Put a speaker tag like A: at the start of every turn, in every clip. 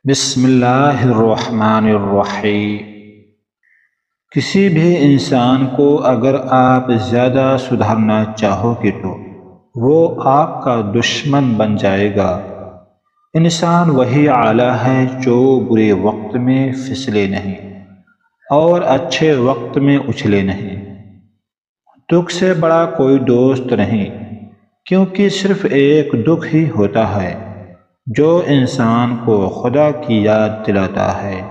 A: بسم اللہ الرحمن الرحیم۔ کسی بھی انسان کو اگر آپ زیادہ سدھرنا چاہو گے تو وہ آپ کا دشمن بن جائے گا۔ انسان وہی اعلیٰ ہے جو برے وقت میں پھسلے نہیں اور اچھے وقت میں اچھلے نہیں۔ دکھ سے بڑا کوئی دوست نہیں، کیونکہ صرف ایک دکھ ہی ہوتا ہے جو انسان کو خدا کی یاد دلاتا ہے۔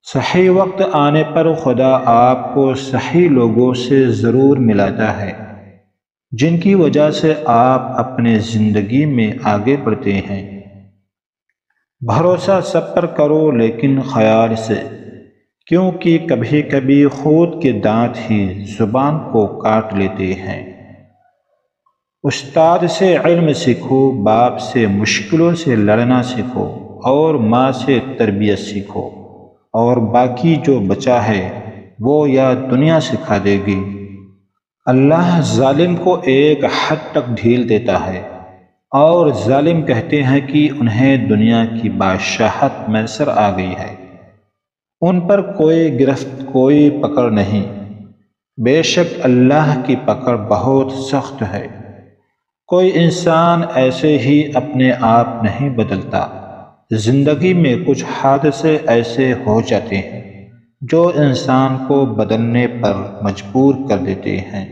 A: صحیح وقت آنے پر خدا آپ کو صحیح لوگوں سے ضرور ملاتا ہے، جن کی وجہ سے آپ اپنے زندگی میں آگے بڑھتے ہیں۔ بھروسہ سب پر کرو لیکن خیال سے، کیونکہ کبھی کبھی خود کے دانت ہی زبان کو کاٹ لیتے ہیں۔ استاد سے علم سیکھو، باپ سے مشکلوں سے لڑنا سیکھو اور ماں سے تربیت سیکھو، اور باقی جو بچا ہے وہ یا دنیا سکھا دے گی۔ اللہ ظالم کو ایک حد تک ڈھیل دیتا ہے، اور ظالم کہتے ہیں کہ انہیں دنیا کی بادشاہت میسر آ گئی ہے، ان پر کوئی گرفت کوئی پکڑ نہیں۔ بے شک اللہ کی پکڑ بہت سخت ہے۔ کوئی انسان ایسے ہی اپنے آپ نہیں بدلتا۔ زندگی میں کچھ حادثے ایسے ہو جاتے ہیں جو انسان کو بدلنے پر مجبور کر دیتے ہیں۔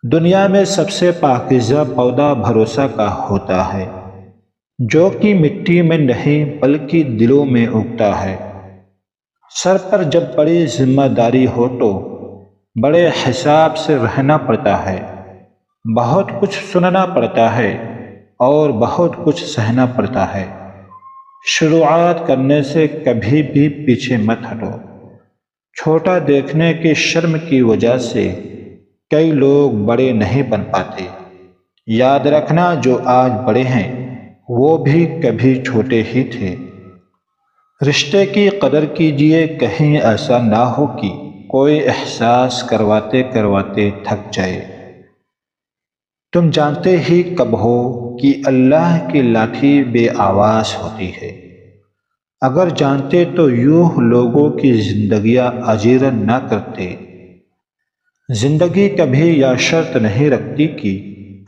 A: دنیا میں سب سے پاکیزہ پودا بھروسہ کا ہوتا ہے، جو کہ مٹی میں نہیں بلکہ دلوں میں اگتا ہے۔ سر پر جب بڑی ذمہ داری ہو تو بڑے حساب سے رہنا پڑتا ہے، بہت کچھ سننا پڑتا ہے اور بہت کچھ سہنا پڑتا ہے۔ شروعات کرنے سے کبھی بھی پیچھے مت ہٹو۔ چھوٹا دیکھنے کی شرم کی وجہ سے کئی لوگ بڑے نہیں بن پاتے۔ یاد رکھنا، جو آج بڑے ہیں وہ بھی کبھی چھوٹے ہی تھے۔ رشتے کی قدر کیجیے، کہیں ایسا نہ ہو کہ کوئی احساس کرواتے کرواتے تھک جائے۔ تم جانتے ہی کب ہو کہ اللہ کی لاٹھی بے آواز ہوتی ہے؟ اگر جانتے تو یوں لوگوں کی زندگیاں اجیرن نہ کرتے۔ زندگی کبھی یہ شرط نہیں رکھتی کہ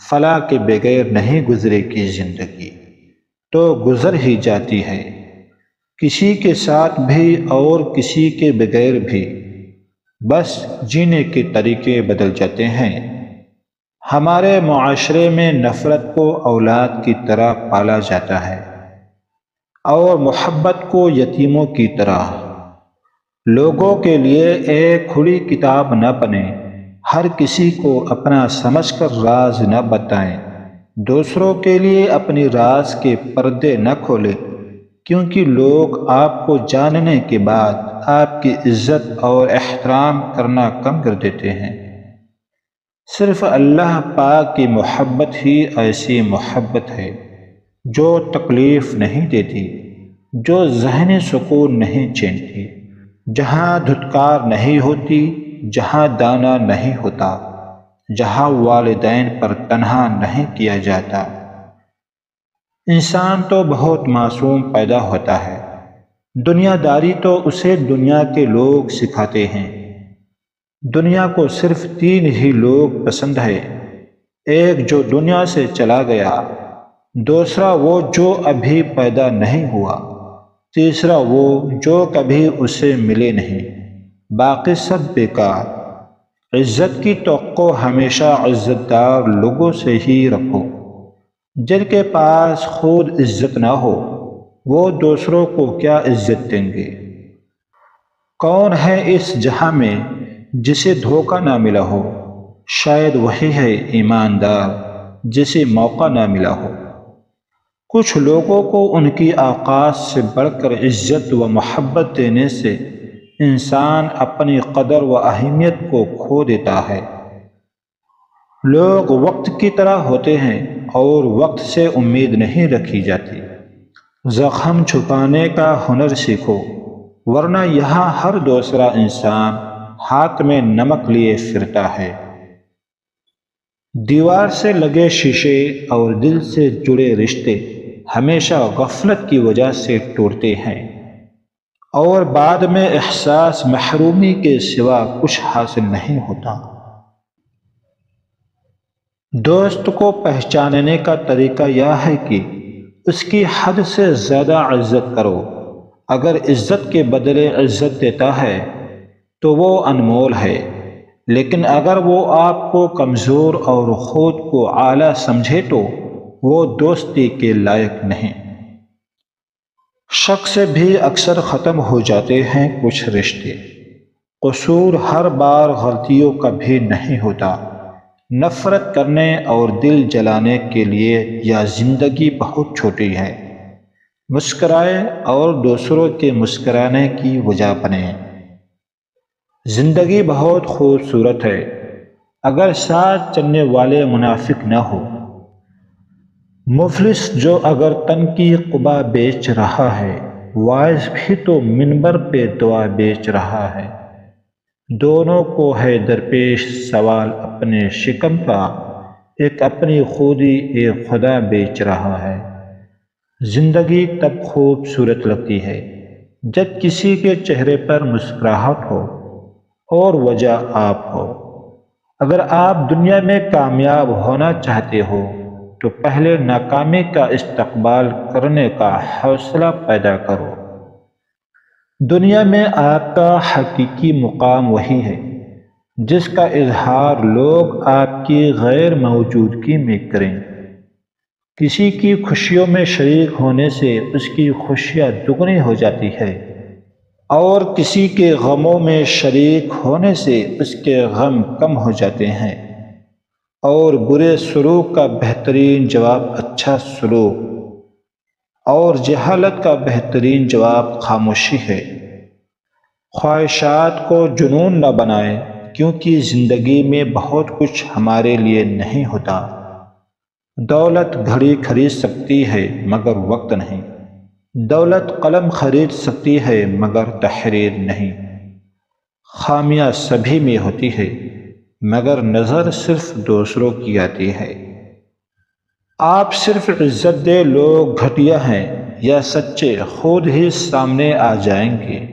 A: فلاں کے بغیر نہیں گزرے گی زندگی، تو گزر ہی جاتی ہے، کسی کے ساتھ بھی اور کسی کے بغیر بھی۔ بس جینے کے طریقے بدل جاتے ہیں۔ ہمارے معاشرے میں نفرت کو اولاد کی طرح پالا جاتا ہے اور محبت کو یتیموں کی طرح۔ لوگوں کے لیے ایک کھلی کتاب نہ بنیں، ہر کسی کو اپنا سمجھ کر راز نہ بتائیں، دوسروں کے لیے اپنی راز کے پردے نہ کھولیں، کیونکہ لوگ آپ کو جاننے کے بعد آپ کی عزت اور احترام کرنا کم کر دیتے ہیں۔ صرف اللہ پاک کی محبت ہی ایسی محبت ہے جو تکلیف نہیں دیتی، جو ذہنی سکون نہیں چھینتی، جہاں دھتکار نہیں ہوتی، جہاں دانا نہیں ہوتا، جہاں والدین پر تنہا نہیں کیا جاتا۔ انسان تو بہت معصوم پیدا ہوتا ہے، دنیا داری تو اسے دنیا کے لوگ سکھاتے ہیں۔ دنیا کو صرف تین ہی لوگ پسند ہے، ایک جو دنیا سے چلا گیا، دوسرا وہ جو ابھی پیدا نہیں ہوا، تیسرا وہ جو کبھی اسے ملے نہیں، باقی سب بیکار۔ عزت کی توقع ہمیشہ عزت دار لوگوں سے ہی رکھو۔ جن کے پاس خود عزت نہ ہو وہ دوسروں کو کیا عزت دیں گے؟ کون ہے اس جہاں میں جسے دھوکہ نہ ملا ہو؟ شاید وہی ہے ایماندار جسے موقع نہ ملا ہو۔ کچھ لوگوں کو ان کی اوقات سے بڑھ کر عزت و محبت دینے سے انسان اپنی قدر و اہمیت کو کھو دیتا ہے۔ لوگ وقت کی طرح ہوتے ہیں اور وقت سے امید نہیں رکھی جاتی۔ زخم چھپانے کا ہنر سیکھو، ورنہ یہاں ہر دوسرا انسان ہاتھ میں نمک لیے پھرتا ہے۔ دیوار سے لگے شیشے اور دل سے جڑے رشتے ہمیشہ غفلت کی وجہ سے ٹوٹتے ہیں اور بعد میں احساس محرومی کے سوا کچھ حاصل نہیں ہوتا۔ دوست کو پہچاننے کا طریقہ یہ ہے کہ اس کی حد سے زیادہ عزت کرو۔ اگر عزت کے بدلے عزت دیتا ہے تو وہ انمول ہے، لیکن اگر وہ آپ کو کمزور اور خود کو اعلیٰ سمجھے تو وہ دوستی کے لائق نہیں۔ شک سے بھی اکثر ختم ہو جاتے ہیں کچھ رشتے۔ قصور ہر بار غلطیوں کا بھی نہیں ہوتا۔ نفرت کرنے اور دل جلانے کے لیے یہ زندگی بہت چھوٹی ہے۔ مسکرائے اور دوسروں کے مسکرانے کی وجہ بنے۔ زندگی بہت خوبصورت ہے اگر ساتھ چلنے والے منافق نہ ہو۔ مفلس جو اگر تن کی قبا بیچ رہا ہے، واعظ بھی تو منبر پہ دعا بیچ رہا ہے۔ دونوں کو ہے درپیش سوال اپنے شکم کا، ایک اپنی خودی ایک خدا بیچ رہا ہے۔ زندگی تب خوبصورت لگتی ہے جب کسی کے چہرے پر مسکراہٹ ہو اور وجہ آپ ہو۔ اگر آپ دنیا میں کامیاب ہونا چاہتے ہو تو پہلے ناکامی کا استقبال کرنے کا حوصلہ پیدا کرو۔ دنیا میں آپ کا حقیقی مقام وہی ہے جس کا اظہار لوگ آپ کی غیر موجودگی میں کریں۔ کسی کی خوشیوں میں شریک ہونے سے اس کی خوشیاں دگنی ہو جاتی ہے اور کسی کے غموں میں شریک ہونے سے اس کے غم کم ہو جاتے ہیں۔ اور برے سلوک کا بہترین جواب اچھا سلوک، اور جہالت کا بہترین جواب خاموشی ہے۔ خواہشات کو جنون نہ بنائیں، کیونکہ زندگی میں بہت کچھ ہمارے لیے نہیں ہوتا۔ دولت گھڑی خرید سکتی ہے مگر وقت نہیں۔ دولت قلم خرید سکتی ہے مگر تحریر نہیں۔ خامیاں سبھی میں ہوتی ہے مگر نظر صرف دوسروں کی آتی ہے۔ آپ صرف عزت دے لوگ گھٹیا ہیں یا سچے خود ہی سامنے آ جائیں گے۔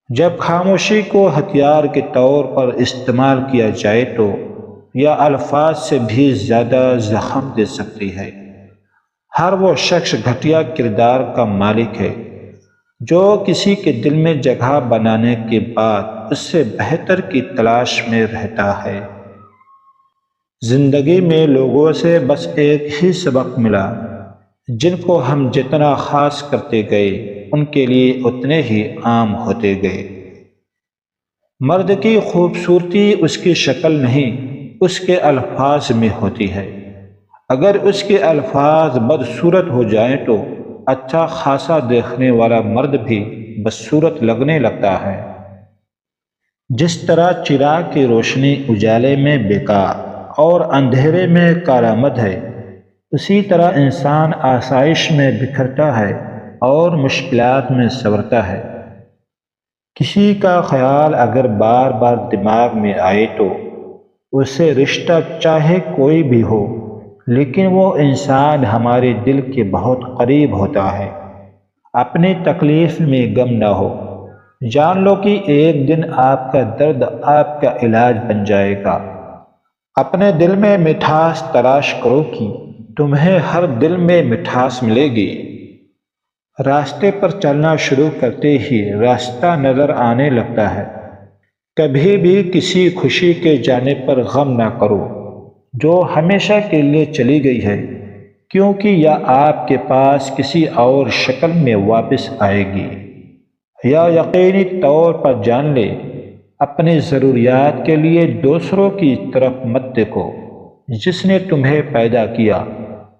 A: جب خاموشی کو ہتھیار کے طور پر استعمال کیا جائے تو یہ الفاظ سے بھی زیادہ زخم دے سکتی ہے۔ ہر وہ شخص گھٹیا کردار کا مالک ہے جو کسی کے دل میں جگہ بنانے کے بعد اس سے بہتر کی تلاش میں رہتا ہے۔ زندگی میں لوگوں سے بس ایک ہی سبق ملا، جن کو ہم جتنا خاص کرتے گئے ان کے لیے اتنے ہی عام ہوتے گئے۔ مرد کی خوبصورتی اس کی شکل نہیں، اس کے الفاظ میں ہوتی ہے۔ اگر اس کے الفاظ بدصورت ہو جائیں تو اچھا خاصا دیکھنے والا مرد بھی بدصورت لگنے لگتا ہے۔ جس طرح چراغ کی روشنی اجالے میں بیکار اور اندھیرے میں کارآمد ہے، اسی طرح انسان آسائش میں بکھرتا ہے اور مشکلات میں سنورتا ہے۔ کسی کا خیال اگر بار بار دماغ میں آئے تو اسے رشتہ چاہے کوئی بھی ہو، لیکن وہ انسان ہمارے دل کے بہت قریب ہوتا ہے۔ اپنی تکلیف میں غم نہ ہو، جان لو کہ ایک دن آپ کا درد آپ کا علاج بن جائے گا۔ اپنے دل میں مٹھاس تلاش کرو کہ تمہیں ہر دل میں مٹھاس ملے گی۔ راستے پر چلنا شروع کرتے ہی راستہ نظر آنے لگتا ہے۔ کبھی بھی کسی خوشی کے جانے پر غم نہ کرو جو ہمیشہ کے لیے چلی گئی ہے، کیونکہ یہ آپ کے پاس کسی اور شکل میں واپس آئے گی۔ یا یقینی طور پر جان لے، اپنی ضروریات کے لیے دوسروں کی طرف مت دیکھو۔ جس نے تمہیں پیدا کیا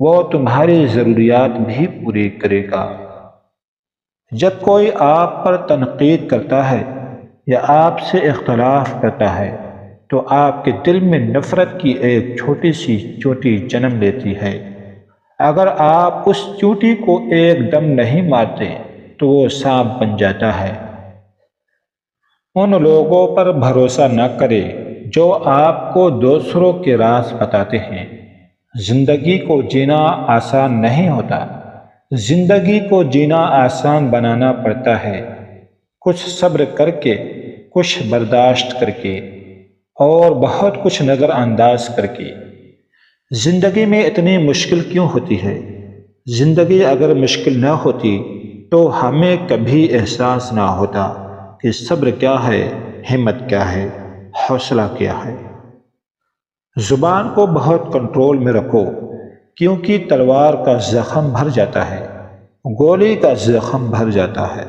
A: وہ تمہاری ضروریات بھی پوری کرے گا۔ جب کوئی آپ پر تنقید کرتا ہے یا آپ سے اختلاف کرتا ہے تو آپ کے دل میں نفرت کی ایک چھوٹی سی چوٹی جنم لیتی ہے۔ اگر آپ اس چوٹی کو ایک دم نہیں مارتے تو وہ سانپ بن جاتا ہے۔ ان لوگوں پر بھروسہ نہ کرے جو آپ کو دوسروں کے راز بتاتے ہیں۔ زندگی کو جینا آسان نہیں ہوتا، زندگی کو جینا آسان بنانا پڑتا ہے، کچھ صبر کر کے، کچھ برداشت کر کے، اور بہت کچھ نظر انداز کر کے۔ زندگی میں اتنی مشکل کیوں ہوتی ہے؟ زندگی اگر مشکل نہ ہوتی تو ہمیں کبھی احساس نہ ہوتا کہ صبر کیا ہے، ہمت کیا ہے، حوصلہ کیا ہے۔ زبان کو بہت کنٹرول میں رکھو، کیونکہ تلوار کا زخم بھر جاتا ہے، گولی کا زخم بھر جاتا ہے،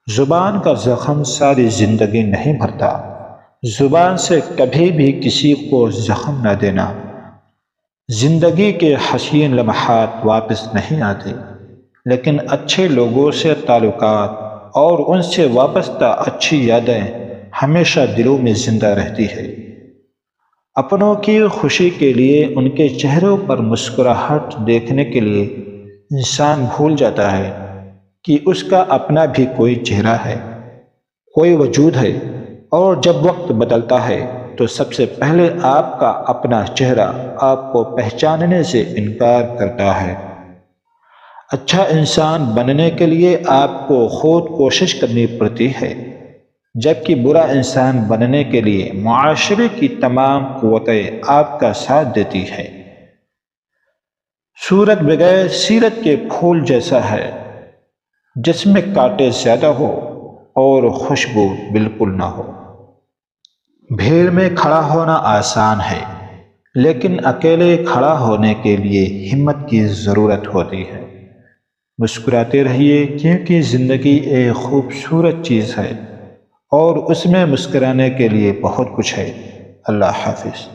A: زبان کا زخم ساری زندگی نہیں بھرتا۔ زبان سے کبھی بھی کسی کو زخم نہ دینا۔ زندگی کے حسین لمحات واپس نہیں آتے، لیکن اچھے لوگوں سے تعلقات اور ان سے وابستہ اچھی یادیں ہمیشہ دلوں میں زندہ رہتی ہے۔ اپنوں کی خوشی کے لیے، ان کے چہروں پر مسکراہٹ دیکھنے کے لیے انسان بھول جاتا ہے کہ اس کا اپنا بھی کوئی چہرہ ہے، کوئی وجود ہے، اور جب وقت بدلتا ہے تو سب سے پہلے آپ کا اپنا چہرہ آپ کو پہچاننے سے انکار کرتا ہے۔ اچھا انسان بننے کے لیے آپ کو خود کوشش کرنی پڑتی ہے، جبکہ برا انسان بننے کے لیے معاشرے کی تمام قوتیں آپ کا ساتھ دیتی ہیں۔ سورج بغیر سیرت کے پھول جیسا ہے، جس میں کانٹے زیادہ ہو اور خوشبو بالکل نہ ہو۔ بھیڑ میں کھڑا ہونا آسان ہے، لیکن اکیلے کھڑا ہونے کے لیے ہمت کی ضرورت ہوتی ہے۔ مسکراتے رہیے، کیونکہ زندگی ایک خوبصورت چیز ہے اور اس میں مسکرانے کے لیے بہت کچھ ہے۔ اللہ حافظ۔